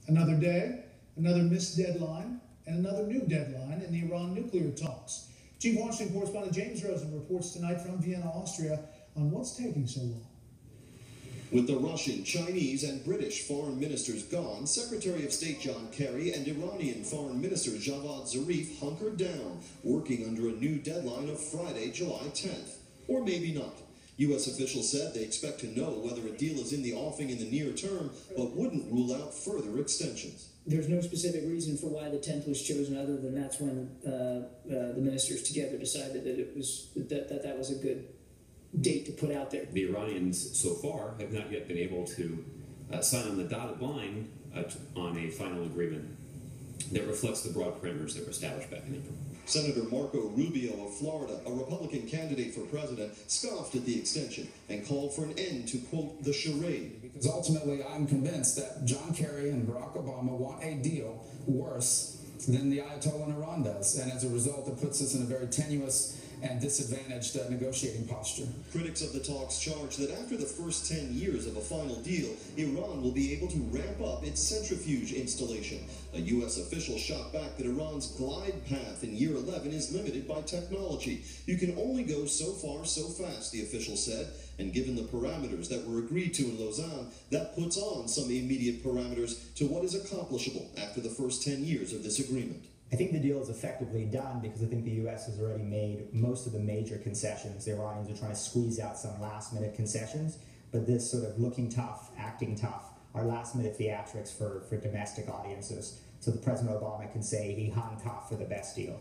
Another day, another missed deadline, and another new deadline in the Iran nuclear talks. Chief Washington correspondent James Rosen reports tonight from Vienna, Austria, on what's taking so long. With the Russian, Chinese, and British foreign ministers gone, Secretary of State John Kerry and Iranian Foreign Minister Javad Zarif hunkered down, working under a new deadline of Friday, July 10th. Or maybe not. U.S. officials said they expect to know whether a deal is in the offing in the near term, but wouldn't rule out further extensions. There's no specific reason for why the 10th was chosen, other than that's when the ministers together decided that it was that was a good date to put out there. The Iranians so far have not yet been able to sign on the dotted line on a final agreement that reflects the broad parameters that were established back in April. Senator Marco Rubio of Florida, a Republican candidate for president, scoffed at the extension and called for an end to, quote, the charade. Because ultimately, I'm convinced that John Kerry and Barack Obama want a deal worse than the Ayatollah in Iran does. And as a result, it puts us in a very tenuous and disadvantaged negotiating posture. Critics of the talks charge that after the first 10 years of a final deal, Iran will be able to ramp up its centrifuge installation. A U.S. official shot back that Iran's glide path in year 11 is limited by technology. You can only go so far so fast, the official said, and given the parameters that were agreed to in Lausanne, that puts on some immediate parameters to what is accomplishable after the first 10 years of this agreement. I think the deal is effectively done because I think the U.S. has already made most of the major concessions. The Iranians are trying to squeeze out some last-minute concessions, but this sort of looking tough, acting tough, are last-minute theatrics for domestic audiences. So the President Obama can say he hung tough for the best deal.